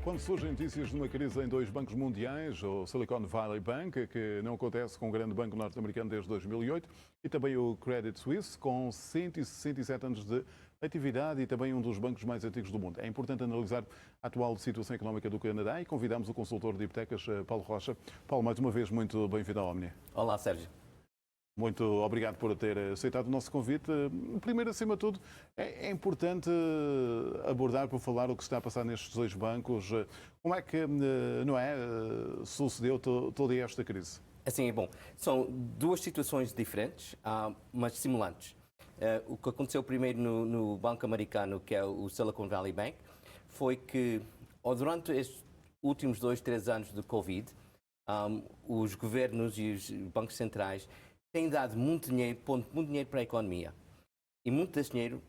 Quando surgem notícias de uma crise em dois bancos mundiais, o Silicon Valley Bank, que não acontece com o grande banco norte-americano desde 2008, e também o Credit Suisse, com 167 anos de atividade e também um dos bancos mais antigos do mundo. É importante analisar a atual situação económica do Canadá e convidamos o consultor de hipotecas, Paulo Rocha. Paulo, mais uma vez, muito bem-vindo ao Omnia. Olá, Sérgio. Muito obrigado por ter aceitado o nosso convite. Primeiro, acima de tudo, é importante abordar, por falar o que está a passar nestes dois bancos. Como é que, não é, sucedeu toda esta crise? Assim, bom, são duas situações diferentes, mas simulantes. O que aconteceu primeiro no banco americano, que é o Silicon Valley Bank, foi que durante estes últimos 2, 3 anos de Covid, os governos e os bancos centrais têm dado muito dinheiro, pondo muito dinheiro para a economia. E muito desse dinheiro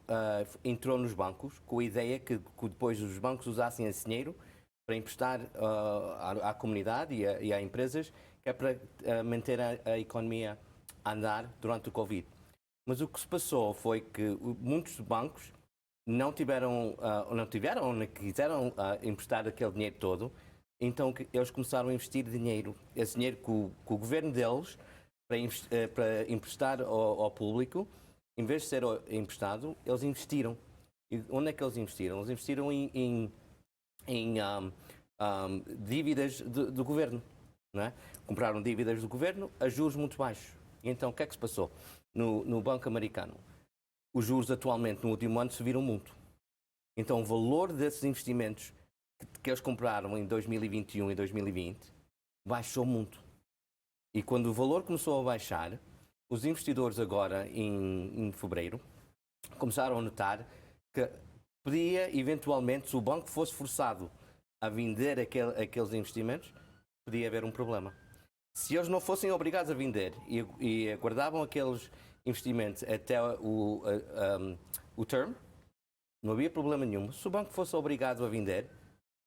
entrou nos bancos, com a ideia que depois os bancos usassem esse dinheiro para emprestar à comunidade e a empresas, que é para manter a economia a andar durante o Covid. Mas o que se passou foi que muitos bancos não tiveram ou não quiseram emprestar aquele dinheiro todo, então eles começaram a investir dinheiro, esse dinheiro que o governo deles, para emprestar ao público, em vez de ser emprestado, eles investiram. E onde é que eles investiram? Eles investiram em dívidas do governo. Não é? Compraram dívidas do governo a juros muito baixos. E então, o que é que se passou no banco americano? Os juros atualmente, no último ano, subiram muito. Então, o valor desses investimentos que eles compraram em 2021 e 2020 baixou muito. E quando o valor começou a baixar, os investidores agora, em fevereiro, começaram a notar que podia, eventualmente, se o banco fosse forçado a vender aqueles investimentos, podia haver um problema. Se eles não fossem obrigados a vender e aguardavam aqueles investimentos até o term, não havia problema nenhum. Se o banco fosse obrigado a vender,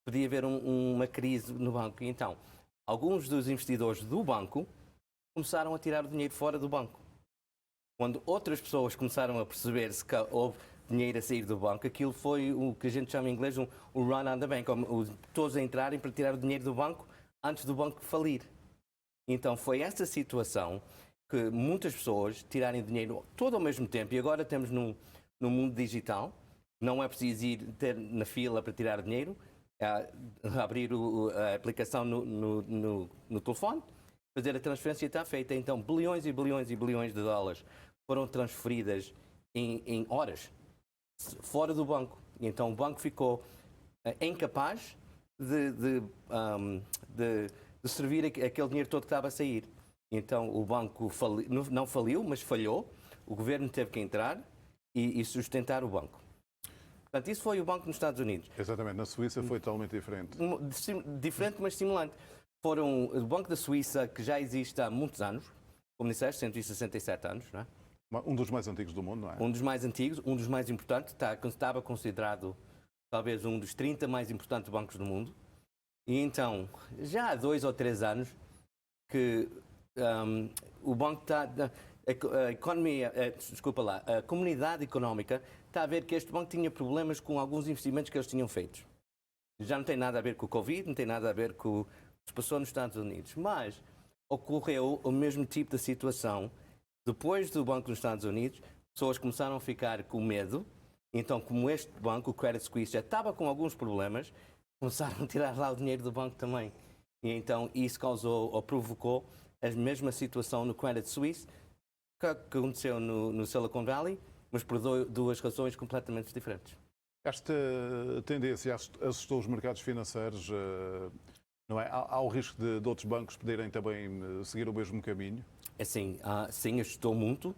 podia haver uma crise no banco. Então, alguns dos investidores do banco começaram a tirar o dinheiro fora do banco. Quando outras pessoas começaram a perceber-se que houve dinheiro a sair do banco, aquilo foi o que a gente chama em inglês um run on the bank, todos a entrarem para tirar o dinheiro do banco antes do banco falir. Então foi essa situação que muitas pessoas tirarem dinheiro todo ao mesmo tempo, e agora estamos no mundo digital, não é preciso ir ter na fila para tirar dinheiro, abrir a aplicação no telefone, fazer a transferência está feita. Então bilhões e bilhões e bilhões de dólares foram transferidas em horas fora do banco. E então o banco ficou incapaz de servir aquele dinheiro todo que estava a sair. Então o banco não faliu, mas falhou. O governo teve que entrar e sustentar o banco. Portanto, isso foi o banco nos Estados Unidos. Exatamente, na Suíça foi totalmente diferente. Diferente, mas estimulante. Foram o Banco da Suíça, que já existe há muitos anos, como disseste, 167 anos, não é? Um dos mais antigos do mundo, não é? Um dos mais antigos, um dos mais importantes, estava considerado talvez um dos 30 mais importantes bancos do mundo. E então, já há 2 ou 3 anos que o banco está... A economia, a comunidade económica está a ver que este banco tinha problemas com alguns investimentos que eles tinham feito. Já não tem nada a ver com o Covid, não tem nada a ver com o que se passou nos Estados Unidos, mas ocorreu o mesmo tipo de situação. Depois do banco nos Estados Unidos, pessoas começaram a ficar com medo. Então, como este banco, o Credit Suisse, já estava com alguns problemas, começaram a tirar lá o dinheiro do banco também. E então isso causou ou provocou a mesma situação no Credit Suisse que aconteceu no Silicon Valley, mas por duas razões completamente diferentes. Esta tendência assustou os mercados financeiros, não é? Há o risco de outros bancos poderem também seguir o mesmo caminho? Assim, sim, assustou muito,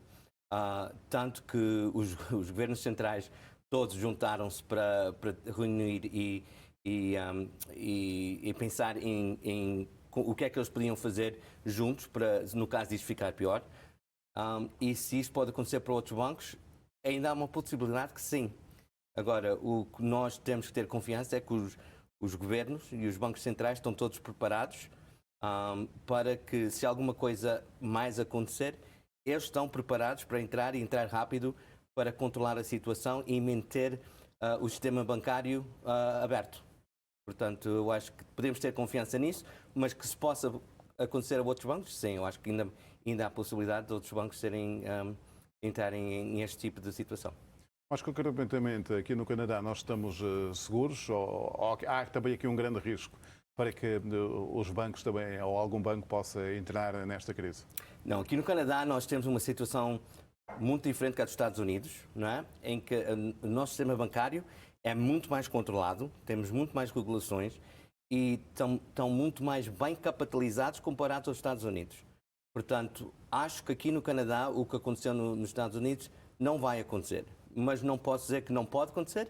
tanto que os governos centrais todos juntaram-se para reunir e pensar em o que é que eles podiam fazer juntos para, no caso disso, ficar pior. E se isso pode acontecer para outros bancos, ainda há uma possibilidade que sim. Agora, o que nós temos que ter confiança é que os governos e os bancos centrais estão todos preparados para que, se alguma coisa mais acontecer, eles estão preparados para entrar e entrar rápido para controlar a situação e manter o sistema bancário aberto. Portanto, eu acho que podemos ter confiança nisso, mas que se possa acontecer a outros bancos, sim, eu acho que ainda há possibilidade de outros bancos entrarem em este tipo de situação. Mas concretamente aqui no Canadá nós estamos seguros ou há também aqui um grande risco para que os bancos também ou algum banco possa entrar nesta crise? Não, aqui no Canadá nós temos uma situação muito diferente que a dos Estados Unidos, não é? Em que o nosso sistema bancário é muito mais controlado, temos muito mais regulações e estão muito mais bem capitalizados comparados aos Estados Unidos. Portanto, acho que aqui no Canadá o que aconteceu nos Estados Unidos não vai acontecer. Mas não posso dizer que não pode acontecer,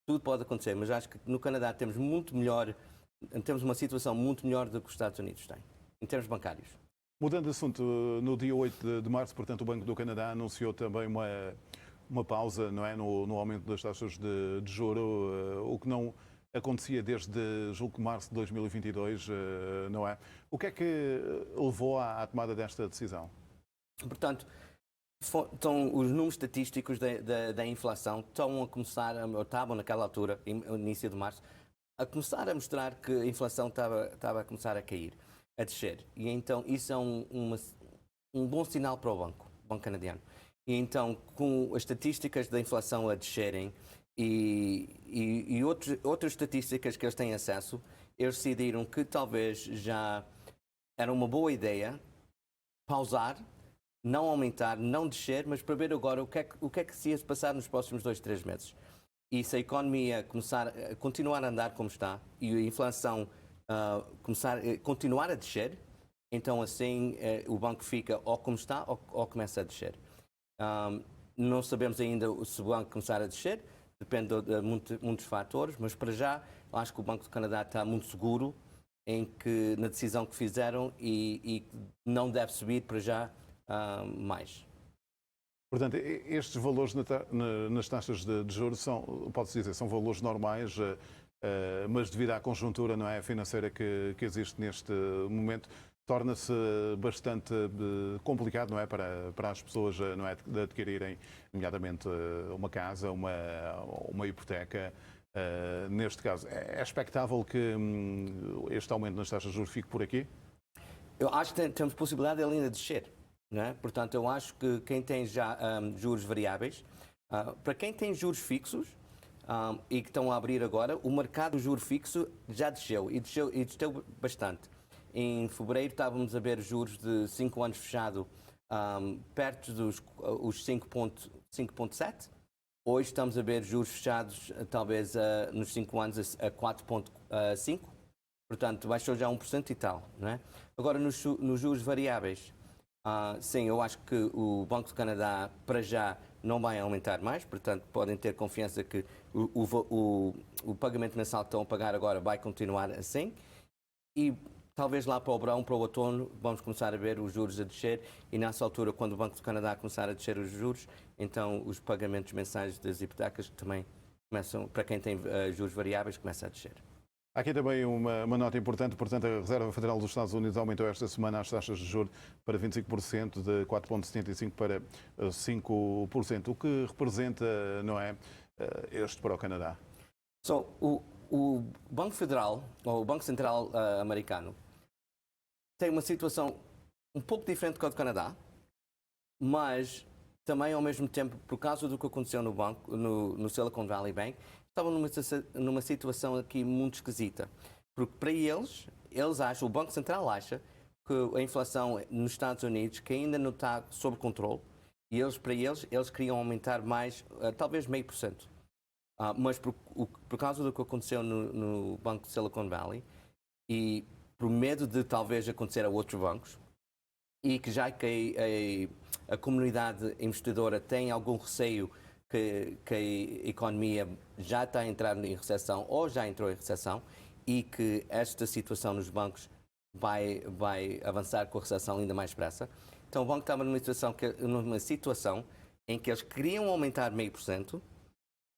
tudo pode acontecer, mas acho que no Canadá temos uma situação muito melhor do que os Estados Unidos têm, em termos bancários. Mudando de assunto, no dia 8 de março, portanto, o Banco do Canadá anunciou também uma pausa, não é, no aumento das taxas de juro, o que não acontecia desde, julgo que março de 2022, não é? O que é que levou à tomada desta decisão? Portanto, os números estatísticos da inflação estão a começar, ou estavam naquela altura, início de março, a começar a mostrar que a inflação estava a começar a cair, a descer. E então isso é um bom sinal para o Banco Canadiano. E então, com as estatísticas da inflação a descerem e outras estatísticas que eles têm acesso, eles decidiram que talvez já era uma boa ideia pausar, não aumentar, não descer, mas para ver agora o que é que se ia passar nos próximos 2, 3 meses. E se a economia continuar a andar como está e a inflação continuar a descer, então assim o banco fica ou como está ou começa a descer. Não sabemos ainda se o banco começar a descer, depende de muitos fatores, mas para já acho que o Banco do Canadá está muito seguro na decisão que fizeram e não deve subir para já mais. Portanto, estes valores nas taxas de juros pode-se dizer, são valores normais, mas devido à conjuntura, não é, financeira que existe neste momento, torna-se bastante complicado, não é, para as pessoas, não é, de adquirirem, nomeadamente, uma casa, uma hipoteca. Neste caso, é expectável que este aumento nas taxas de juros fique por aqui? Eu acho que temos possibilidade de ele ainda descer. Não é? Portanto, eu acho que quem tem já juros variáveis, para quem tem juros fixos e que estão a abrir agora, o mercado de juros fixo já desceu e desceu bastante. Em fevereiro estávamos a ver juros de 5 anos fechado perto dos 5,7. Hoje estamos a ver juros fechados talvez nos 5 anos a 4,5. Portanto, baixou já 1% e tal. Não é? Agora, nos juros variáveis, sim, eu acho que o Banco do Canadá, para já, não vai aumentar mais, portanto, podem ter confiança que o pagamento mensal que estão a pagar agora vai continuar assim. E talvez lá para o verão, para o outono, vamos começar a ver os juros a descer e nessa altura, quando o Banco do Canadá começar a descer os juros, então os pagamentos mensais das hipotecas também começam, para quem tem juros variáveis, começa a descer. Há aqui também uma nota importante, portanto, a Reserva Federal dos Estados Unidos aumentou esta semana as taxas de juros para 25%, de 4,75% para 5%, o que representa, não é, este para o Canadá? O Banco Federal, ou o Banco Central americano, tem uma situação um pouco diferente do Canadá, mas também, ao mesmo tempo, por causa do que aconteceu no Silicon Valley Bank, estavam numa situação aqui muito esquisita. Porque para eles acham, o Banco Central acha que a inflação nos Estados Unidos que ainda não está sob controle e para eles queriam aumentar mais, talvez 0,5%. Mas por causa do que aconteceu no Banco Silicon Valley e por medo de talvez acontecer a outros bancos e que já que a comunidade investidora tem algum receio que a economia já está a entrar em recessão ou já entrou em recessão e que esta situação nos bancos vai avançar com a recessão ainda mais depressa. Então o banco estava numa situação em que eles queriam aumentar 0,5%,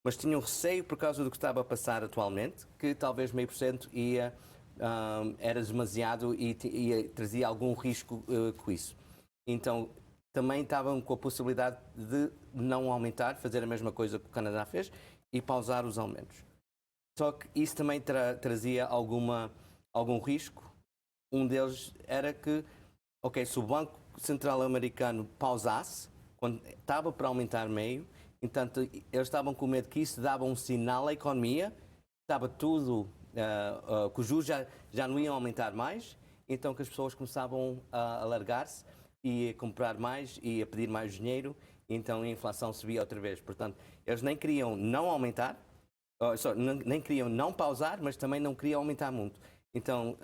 mas tinham receio por causa do que estava a passar atualmente, que talvez 0,5% era demasiado e trazia algum risco com isso. Então também estavam com a possibilidade de não aumentar, fazer a mesma coisa que o Canadá fez e pausar os aumentos. Só que isso também trazia algum risco. Um deles era que, ok, se o Banco Central Americano pausasse, quando estava para aumentar meio, entanto, eles estavam com medo que isso dava um sinal à economia, estava tudo, que os juros já não iam aumentar mais, então que as pessoas começavam a alargar-se e a comprar mais e a pedir mais dinheiro, então a inflação subia outra vez. Portanto, eles nem queriam não aumentar, nem queriam não pausar, mas também não queriam aumentar muito. Então,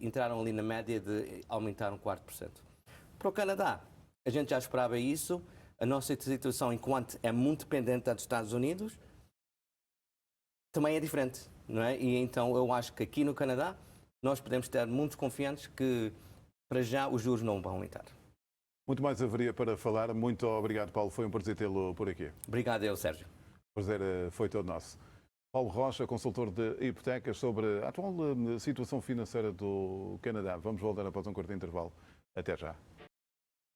entraram ali na média de aumentar um 4%. Para o Canadá, a gente já esperava isso. A nossa situação, enquanto é muito dependente dos Estados Unidos, também é diferente, não é? E então eu acho que aqui no Canadá nós podemos estar muito confiantes que para já os juros não vão aumentar. Muito mais haveria para falar. Muito obrigado, Paulo. Foi um prazer tê-lo por aqui. Obrigado, eu, Sérgio. O prazer foi todo nosso. Paulo Rocha, consultor de hipotecas, sobre a atual situação financeira do Canadá. Vamos voltar após um curto intervalo. Até já.